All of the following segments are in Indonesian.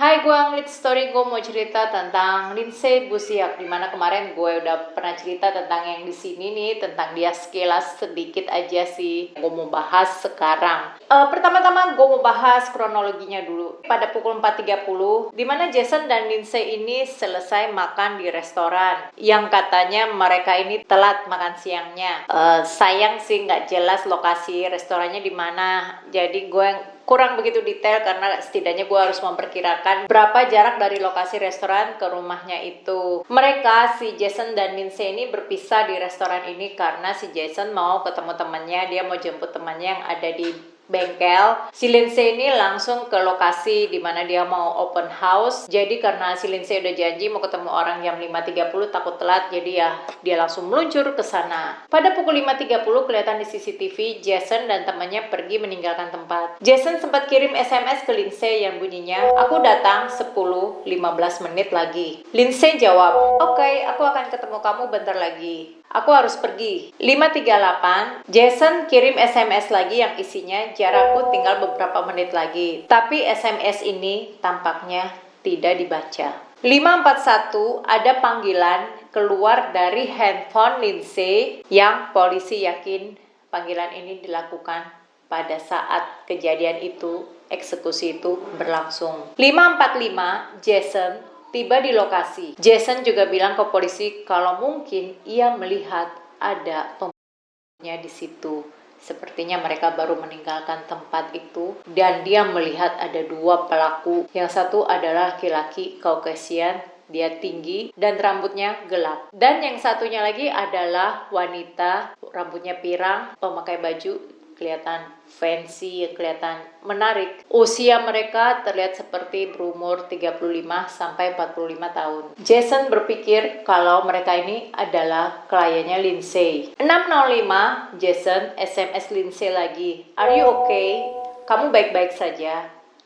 Hai, gue Anglit Story. Gue mau cerita tentang Lindsay Busiak, dimana kemarin gue udah pernah cerita tentang yang di sini nih, tentang dia sekilas sedikit aja sih. Gue mau bahas sekarang. Pertama-tama gue mau bahas kronologinya dulu. Pada pukul 4.30, dimana Jason dan Lindsay ini selesai makan di restoran yang katanya mereka ini telat makan siangnya. Sayang sih nggak jelas lokasi restorannya di mana. Jadi gue kurang begitu detail karena setidaknya gue harus memperkirakan berapa jarak dari lokasi restoran ke rumahnya itu. Mereka, si Jason dan Lindsay ini berpisah di restoran ini karena si Jason mau ketemu temannya, dia mau jemput temannya yang ada di bengkel. Si Lindsay ini langsung ke lokasi di mana dia mau open house. Jadi karena si Lindsay udah janji mau ketemu orang jam 5.30, takut telat, jadi ya dia langsung meluncur ke sana. Pada pukul 5.30 kelihatan di CCTV Jason dan temannya pergi meninggalkan tempat. Jason sempat kirim SMS ke Lindsay yang bunyinya, "Aku datang 10-15 menit lagi." Lindsay jawab, "Oke, aku akan ketemu kamu bentar lagi. Aku harus pergi." 5.38, Jason kirim SMS lagi yang isinya, "Jarakku tinggal beberapa menit lagi." Tapi SMS ini tampaknya tidak dibaca. 5.41, ada panggilan keluar dari handphone Lindsay yang polisi yakin panggilan ini dilakukan pada saat kejadian itu, eksekusi itu berlangsung. 5.45, Jason tiba di lokasi. Jason juga bilang ke polisi kalau mungkin ia melihat ada pembunuhnya di situ. Sepertinya mereka baru meninggalkan tempat itu dan dia melihat ada dua pelaku. Yang satu adalah laki-laki Caucasian, dia tinggi dan rambutnya gelap. Dan yang satunya lagi adalah wanita, rambutnya pirang, memakai baju kelihatan fancy, kelihatan menarik. Usia mereka terlihat seperti berumur 35 sampai 45 tahun. Jason berpikir kalau mereka ini adalah kliennya Lindsay. 6.05, Jason SMS Lindsay lagi, "Are you okay? Kamu baik-baik saja?"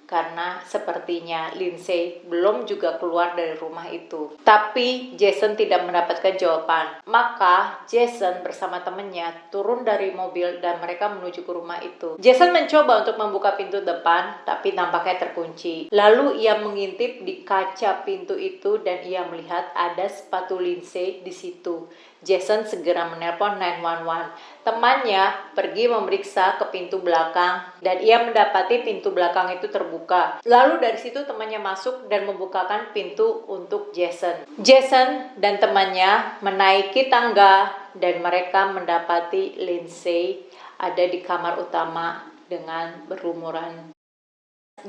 Karena sepertinya Lindsay belum juga keluar dari rumah itu. Tapi Jason tidak mendapatkan jawaban. Maka Jason bersama temannya turun dari mobil dan mereka menuju ke rumah itu. Jason mencoba untuk membuka pintu depan, tapi nampaknya terkunci. Lalu ia mengintip di kaca pintu itu dan ia melihat ada sepatu Lindsay di situ. Jason segera menelpon 911. Temannya pergi memeriksa ke pintu belakang dan ia mendapati pintu belakang itu terbuka. Lalu dari situ temannya masuk dan membukakan pintu untuk Jason. Jason dan temannya menaiki tangga dan mereka mendapati Lindsay ada di kamar utama dengan berlumuran.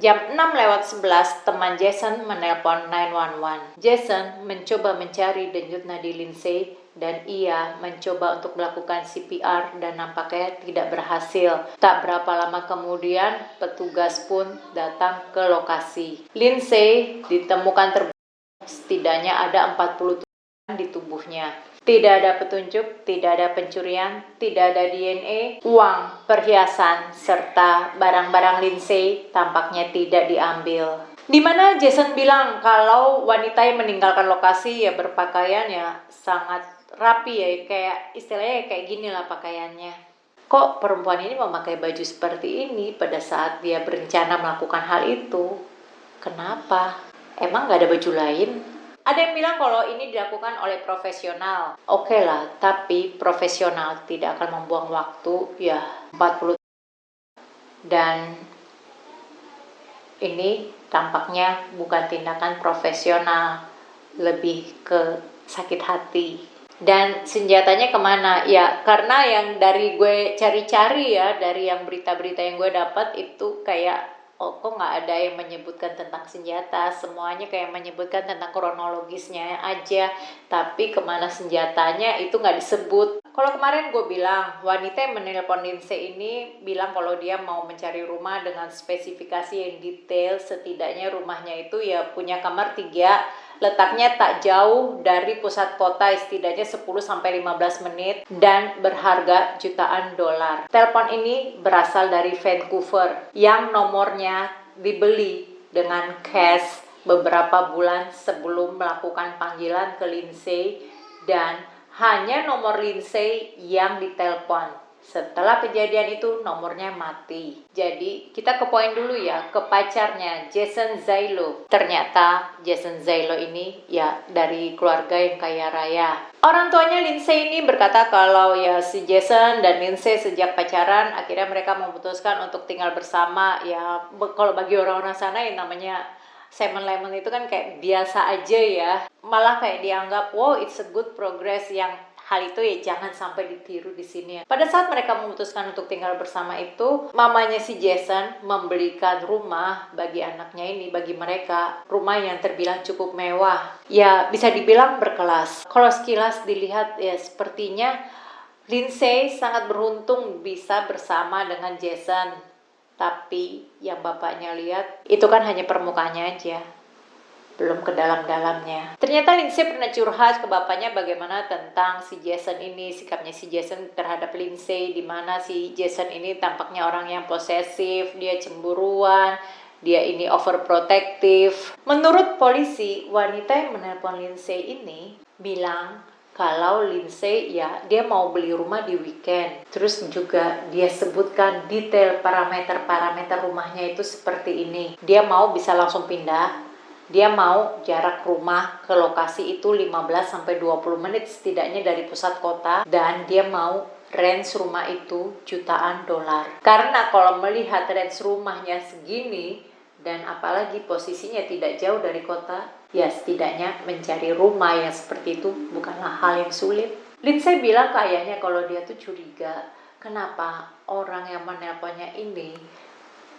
Jam 6.11, teman Jason menelpon 911. Jason mencoba mencari denyut nadi Lindsay dan ia mencoba untuk melakukan CPR dan nampaknya tidak berhasil. Tak berapa lama kemudian, petugas pun datang ke lokasi. Lindsay ditemukan terbunuh, setidaknya ada 40 tusukan di tubuhnya. Tidak ada petunjuk, tidak ada pencurian, tidak ada DNA, uang, perhiasan, serta barang-barang Lindsay tampaknya tidak diambil. Di mana Jason bilang kalau wanita yang meninggalkan lokasi ya berpakaian ya sangat rapi ya, kayak istilahnya kayak gini lah pakaiannya. Kok perempuan ini memakai baju seperti ini pada saat dia berencana melakukan hal itu? Kenapa? Emang gak ada baju lain? Ada yang bilang kalau ini dilakukan oleh profesional. Oke lah, tapi profesional tidak akan membuang waktu ya 40 dan ini tampaknya bukan tindakan profesional, lebih ke sakit hati. Dan senjatanya kemana? Ya karena yang dari gue cari-cari ya, dari yang berita-berita yang gue dapat itu kayak kok nggak ada yang menyebutkan tentang senjata, semuanya kayak menyebutkan tentang kronologisnya aja, tapi kemana senjatanya itu nggak disebut. Kalau kemarin gue bilang, wanita yang menelpon Lindsay ini bilang kalau dia mau mencari rumah dengan spesifikasi yang detail, setidaknya rumahnya itu ya punya kamar 3, letaknya tak jauh dari pusat kota, setidaknya 10-15 menit, dan berharga jutaan dolar. Telepon ini berasal dari Vancouver, yang nomornya dibeli dengan cash beberapa bulan sebelum melakukan panggilan ke Lindsay, dan hanya nomor Lindsay yang ditelepon. Setelah kejadian itu nomornya mati. Jadi kita ke poin dulu ya, ke pacarnya Jason Zilo. Ternyata Jason Zilo ini ya dari keluarga yang kaya raya. Orang tuanya Lindsay ini berkata kalau ya si Jason dan Lindsay sejak pacaran akhirnya mereka memutuskan untuk tinggal bersama. Ya kalau bagi orang-orang sana yang namanya Simon Lemon itu kan kayak biasa aja ya. Malah kayak dianggap wow it's a good progress, yang hal itu ya jangan sampai ditiru di sini. Pada saat mereka memutuskan untuk tinggal bersama itu, mamanya si Jason membelikan rumah bagi anaknya ini, bagi mereka. Rumah yang terbilang cukup mewah. Ya bisa dibilang berkelas. Kalau sekilas dilihat ya sepertinya Lindsay sangat beruntung bisa bersama dengan Jason. Tapi yang bapaknya lihat itu kan hanya permukaannya aja, belum ke dalam-dalamnya. Ternyata Lindsay pernah curhat ke bapaknya bagaimana tentang si Jason ini, sikapnya si Jason terhadap Lindsay, di mana si Jason ini tampaknya orang yang posesif, dia cemburuan, dia ini overprotective. Menurut polisi, wanita yang menelpon Lindsay ini bilang kalau Lindsay ya dia mau beli rumah di weekend. Terus juga dia sebutkan detail parameter rumahnya itu seperti ini. Dia mau bisa langsung pindah. Dia mau jarak rumah ke lokasi itu 15-20 menit setidaknya dari pusat kota. Dan dia mau range rumah itu jutaan dolar. Karena kalau melihat range rumahnya segini, dan apalagi posisinya tidak jauh dari kota, ya setidaknya mencari rumah yang seperti itu bukanlah hal yang sulit. Lindsay bilang ke ayahnya kalau dia tuh curiga, kenapa orang yang menelponnya ini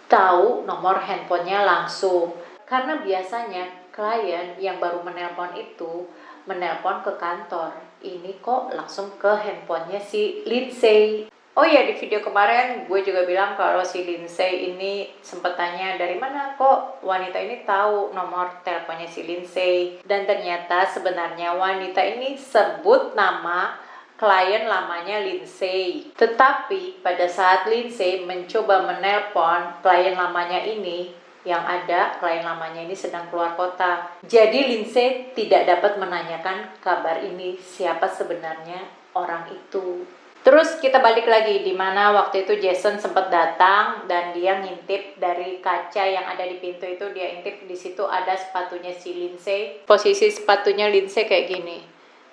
tahu nomor handphonenya langsung. Karena biasanya klien yang baru menelpon itu menelpon ke kantor. Ini kok langsung ke handphonenya si Lindsay. Oh ya, di video kemarin gue juga bilang kalau si Lindsay ini sempat tanya dari mana kok wanita ini tahu nomor teleponnya si Lindsay. Dan ternyata sebenarnya wanita ini sebut nama klien lamanya Lindsay. Tetapi pada saat Lindsay mencoba menelpon klien lamanya ini, yang ada klien lamanya ini sedang keluar kota. Jadi Lindsay tidak dapat menanyakan kabar ini, siapa sebenarnya orang itu. Terus kita balik lagi di mana waktu itu Jason sempat datang dan dia ngintip dari kaca yang ada di pintu itu, dia intip di situ ada sepatunya si Lindsay. Posisi sepatunya Lindsay kayak gini.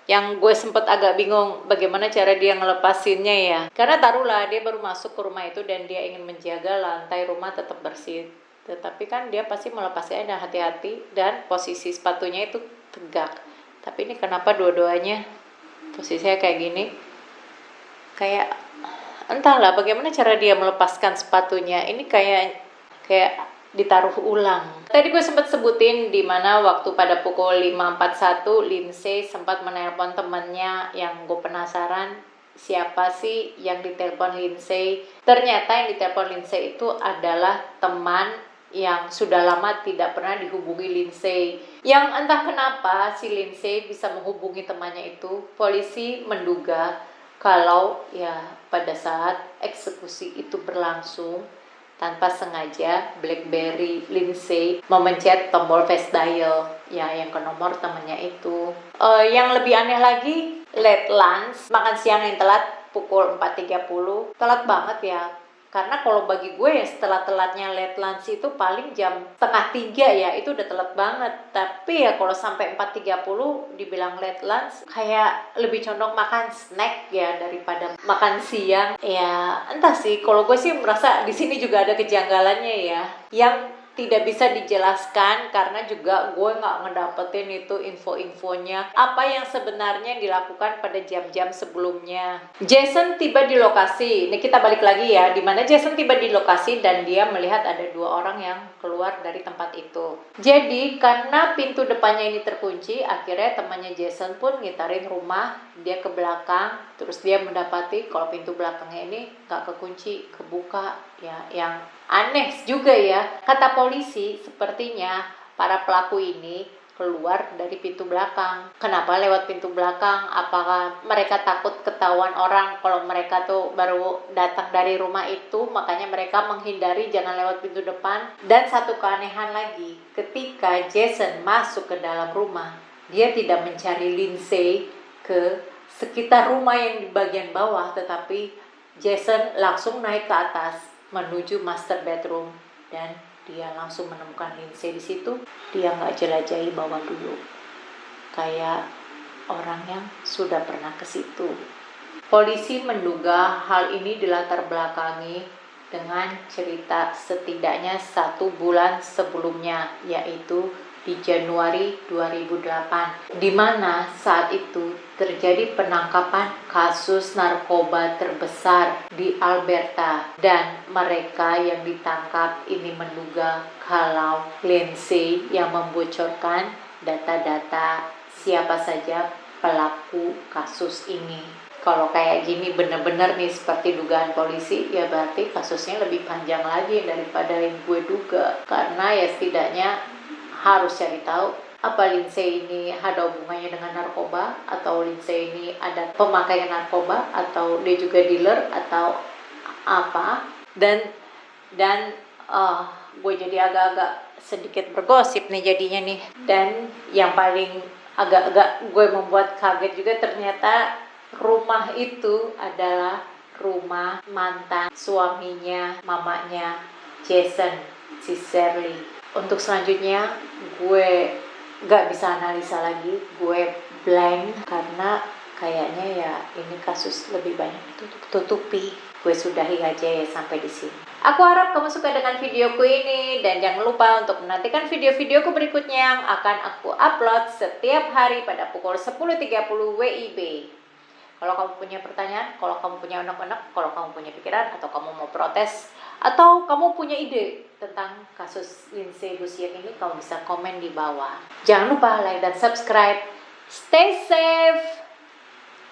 Yang gue sempet agak bingung bagaimana cara dia ngelepasinnya ya. Karena taruhlah dia baru masuk ke rumah itu dan dia ingin menjaga lantai rumah tetap bersih. Tetapi kan dia pasti melepasnya dengan hati-hati dan posisi sepatunya itu tegak. Tapi ini kenapa dua-duanya posisinya kayak gini? Kayak entahlah bagaimana cara dia melepaskan sepatunya. Ini kayak ditaruh ulang. Tadi gue sempat sebutin di mana waktu pada pukul 5.41 Lindsay sempat menelpon temannya, yang gue penasaran siapa sih yang ditelepon Lindsay. Ternyata yang ditelepon Lindsay itu adalah teman yang sudah lama tidak pernah dihubungi Lindsay. Yang entah kenapa si Lindsay bisa menghubungi temannya itu. Polisi menduga kalau ya pada saat eksekusi itu berlangsung, tanpa sengaja BlackBerry Lindsay memencet tombol flash dial ya yang ke nomor temannya itu. Yang lebih aneh lagi, late lunch, makan siang yang telat pukul 4.30. Telat banget ya. Karena kalau bagi gue ya setelah-telatnya late lunch itu paling jam 2:30 ya, itu udah telat banget. Tapi ya kalau sampai 4.30 dibilang late lunch, kayak lebih condong makan snack ya daripada makan siang. Ya entah sih, kalau gue sih merasa di sini juga ada kejanggalannya ya, yang tidak bisa dijelaskan karena juga gue nggak ngedapetin itu info-infonya apa yang sebenarnya dilakukan pada jam-jam sebelumnya. Jason tiba di lokasi. Ini kita balik lagi ya, di mana Jason tiba di lokasi dan dia melihat ada 2 orang yang keluar dari tempat itu. Jadi karena pintu depannya ini terkunci, akhirnya temannya Jason pun ngitarin rumah, dia ke belakang, terus dia mendapati kalau pintu belakangnya ini nggak kekunci, kebuka ya, yang aneh juga ya. Kata polisi, sepertinya para pelaku ini keluar dari pintu belakang. Kenapa lewat pintu belakang? Apakah mereka takut ketahuan orang kalau mereka tuh baru datang dari rumah itu, makanya mereka menghindari jangan lewat pintu depan? Dan satu keanehan lagi, ketika Jason masuk ke dalam rumah, dia tidak mencari Lindsay ke sekitar rumah yang di bagian bawah, tetapi Jason langsung naik ke atas menuju master bedroom dan dia langsung menemukan Lindsay di situ. Dia nggak jelajahi bawah dulu, kayak orang yang sudah pernah ke situ. Polisi menduga hal ini dilatar belakangi dengan cerita setidaknya 1 bulan sebelumnya, yaitu di Januari 2008, di mana saat itu terjadi penangkapan kasus narkoba terbesar di Alberta, dan mereka yang ditangkap ini menduga kalau Lindsay yang membocorkan data-data siapa saja pelaku kasus ini. Kalau kayak gini bener-bener nih seperti dugaan polisi, ya berarti kasusnya lebih panjang lagi daripada yang gue duga. Karena ya setidaknya harus cari tahu apa Lindsay ini ada hubungannya dengan narkoba, atau Lindsay ini ada pemakaian narkoba, atau dia juga dealer atau apa. Dan gue jadi agak-agak sedikit bergosip nih jadinya nih. Dan yang paling agak-agak gue membuat kaget juga, ternyata rumah itu adalah rumah mantan suaminya mamanya Jason, si Shirley. Untuk selanjutnya gue gak bisa analisa lagi, gue blank karena kayaknya ya ini kasus lebih banyak ditutup-tutupi. Gue sudahi aja ya sampai di sini. Aku harap kamu suka dengan videoku ini, dan jangan lupa untuk menantikan video-videoku berikutnya yang akan aku upload setiap hari pada pukul 10.30 WIB. Kalau kamu punya pertanyaan, kalau kamu punya unek-unek, kalau kamu punya pikiran, atau kamu mau protes, atau kamu punya ide tentang kasus Lindsay Busiak ini, kamu bisa komen di bawah. Jangan lupa like dan subscribe. Stay safe.